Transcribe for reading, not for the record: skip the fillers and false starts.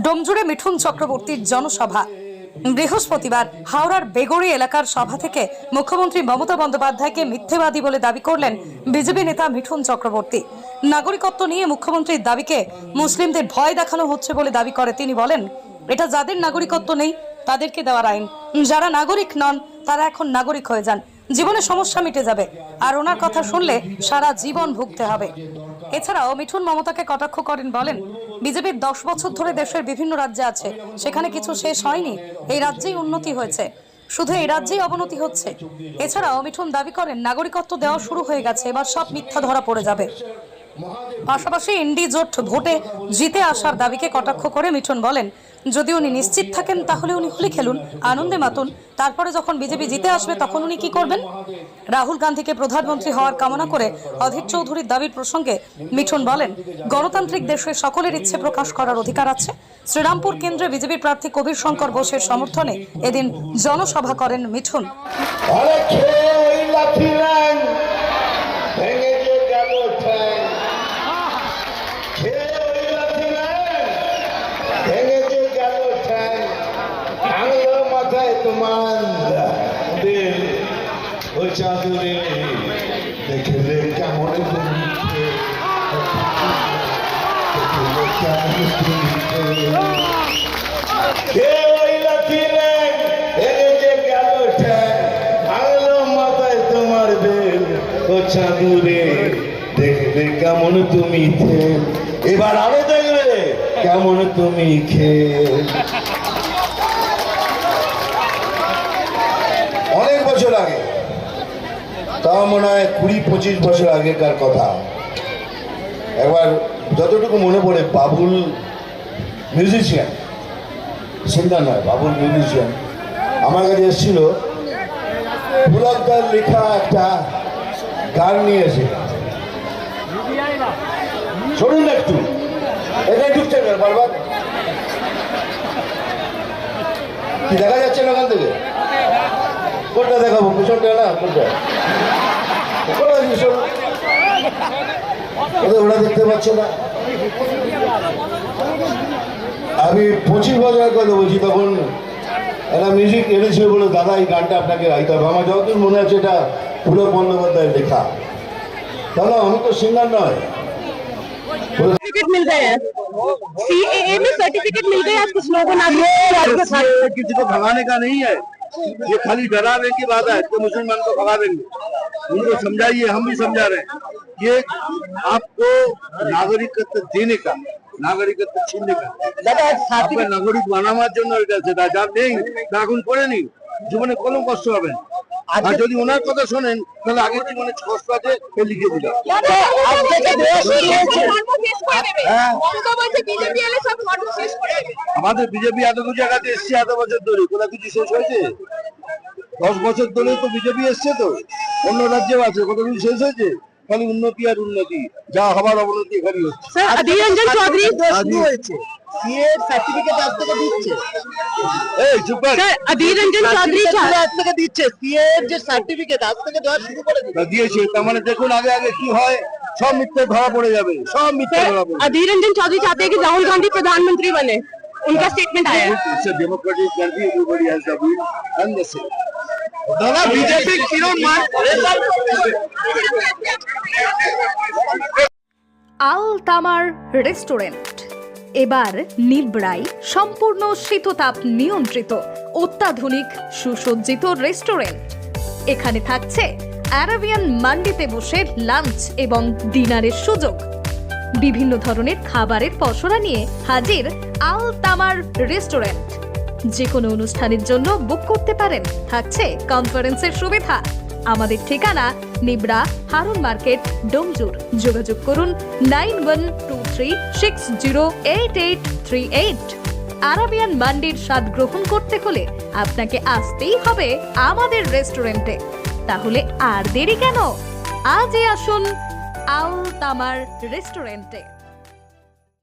ডোমজুড়ে মিঠুন চক্রবর্তীর জনসভা। বৃহস্পতিবার হাওড়ার বেগড়ি এলাকার সভা থেকে মুখ্যমন্ত্রী মমতা বন্দ্যোপাধ্যায়কে মিথ্যেবাদী বলে দাবি করলেন বিজেপি নেতা মিঠুন চক্রবর্তী। নাগরিকত্ব নিয়ে মুখ্যমন্ত্রীর দাবিকে মুসলিমদের ভয় দেখানো হচ্ছে বলে দাবি করে তিনি বলেন, এটা যাদের নাগরিকত্ব নেই তাদেরকে দেওয়ার আইন, যারা নাগরিক নন তারা এখন নাগরিক হয়ে যান, জীবনে সমস্যা মিটে যাবে। আর ওনার কথা শুনলে সারা জীবন ভুগতে হবে। এছাড়াও মিঠুন মমতাকে কটাক্ষ করেন, বলেন বিজেপির 10 বছর ধরে দেশের বিভিন্ন রাজ্যে আছে, সেখানে কিছু শেষ হয়নি, এই রাজ্যেই উন্নতি হয়েছে, শুধু এই রাজ্যেই অবনতি হচ্ছে। এছাড়াও মিঠুন দাবি করেন নাগরিকত্ব দেওয়া শুরু হয়ে গেছে, এবার সব মিথ্যা ধরা পড়ে যাবে। পাশাপাশি ইন্ডি জোট ভোটে জিতে আসার দাবিকে কটাক্ষ করে মিঠুন বলেন, যদি উনি নিশ্চিত থাকেন তাহলে উনি হোলি খেলুন, আনন্দে মাতুন, তারপরে যখন বিজেপি জিতে আসবে তখন উনি কি করবেন? রাহুল গান্ধীকে প্রধানমন্ত্রী হওয়ার কামনা করে অধীর চৌধুরীর দাবির প্রসঙ্গে মিঠুন বলেন, গণতান্ত্রিক দেশে সকলের ইচ্ছে প্রকাশ করার অধিকার আছে। শ্রীরামপুর কেন্দ্রে বিজেপির প্রার্থী কবির শঙ্কর বোসের সমর্থনে এদিন জনসভা করেন মিঠুন। চাঁদুরে দেখলে কেমন মাথায় তোমার বেল, ও চাঁদুরে দেখলে কেমন তুমি খেল, এবার আরো দেখবে কেমন তুমি খেল। অনেক বছর আগে, তা মনে হয় 20-25 বছর আগেকার কথা, একবার যতটুকু মনে পড়ে বাবুল মিউজিশিয়ান, সিঙ্গার নয়, বাবুল মিউজিশিয়ান আমার কাছে এসেছিল, পুলকদার লেখা একটা গান নিয়ে এসে, শুনুন না একটু, এটাই ঢুকছে না বারবার, কি দেখা যাচ্ছে না ওখান থেকে? কোনটা দেখাবো? পিছনটা না, কোনটা? ওরা দেখতে পাচ্ছে না। আমি 25 বছর কথা বলছি, তখন একটা মিউজিক এনেছিল বলে, দাদা এই গানটা আপনাকে গাইতে হবে। আমার যতদূর মনে আছে এটা পুলক বন্দ্যোপাধ্যায়ের লেখা। দাদা আমি তো সিঙ্গার নয়। सर्टिफिकेट मिल गए हैं, सीएए में सर्टिफिकेट मिल गए, कुछ लोगों ने किसी को भगाने का नहीं है, ये खाली डराने की बात है कि मुसलमान को भगा देंगे। उनको समझाइए, हम भी समझा रहे हैं, ये आपको नागरिकत्व देने का, নাগরিকত্ব ছিনতে का, আপনার নাগরিক বানানোর জন্য এটা, সেটা যার নেই তা এখন করে নি, জীবনে কোনো কষ্ট হবে না। আর যদি ওনার কথা শোনেন তাহলে আগের জীবনে কষ্ট আছে লিখে দিল। আমাদের বিজেপি এত জায়গাতে এসছে, এত বছর ধরে কোথাও কিছু শেষ হয়েছে? 10 বছর ধরে তো বিজেপি এসছে, তো অন্য রাজ্যেও আছে, কত কিছু শেষ হয়েছে? খালি উন্নতি আর উন্নতি, যা হবার অবনতি এখানে হচ্ছে। অধীর রঞ্জন চৌধুরী সার্টিফিকেট আজ থেকে দিচ্ছে, এই চুপ কর, অধীর রঞ্জন চৌধুরী আজ থেকে দিচ্ছে, সিএ এর যে সার্টিফিকেট আজ থেকে দেওয়া শুরু করে দিয়েছে। তার মানে দেখুন আগে আগে কি হয়, সব মিথ্যে ধরা পড়ে যাবে, সব মিথ্যে ধরা পড়ে। अधीर रंजन चौधरी चाहते हैं कि राहुल गांधी प्रधानमंत्री बने, उनका स्टेटमेंट आया है। It's a democratic country, everybody has the will and the say. দাদা বিজেপি কিরণ মান আল তামার রেস্টুরেন্ট এবার নিবড়াই, সম্পূর্ণ শীততাপ নিয়ন্ত্রিত, অত্যাধুনিক সুসজ্জিত রেস্টুরেন্ট। এখানে থাকছে আরাবিয়ান মান্ডিতে বসে লাঞ্চ এবং ডিনারের সুযোগ। বিভিন্ন ধরনের খাবারের পসরা নিয়ে হাজির আল তামার রেস্টুরেন্ট। যে কোনো অনুষ্ঠানের জন্য বুক করতে পারেন, থাকছে কনফারেন্সের সুবিধা। আমাদের ঠিকানা নিবড়া, হারুন মার্কেট, ডোমজুর। যোগাযোগ করুন 9123608838। আরাবিয়ান মান্ডির স্বাদ গ্রহণ করতে হলে আপনাকে আসতেই হবে আমাদের রেস্টুরেন্টে। তাহলে আর দেরি কেন, আজই আসুন আল তামার রেস্টুরেন্টে।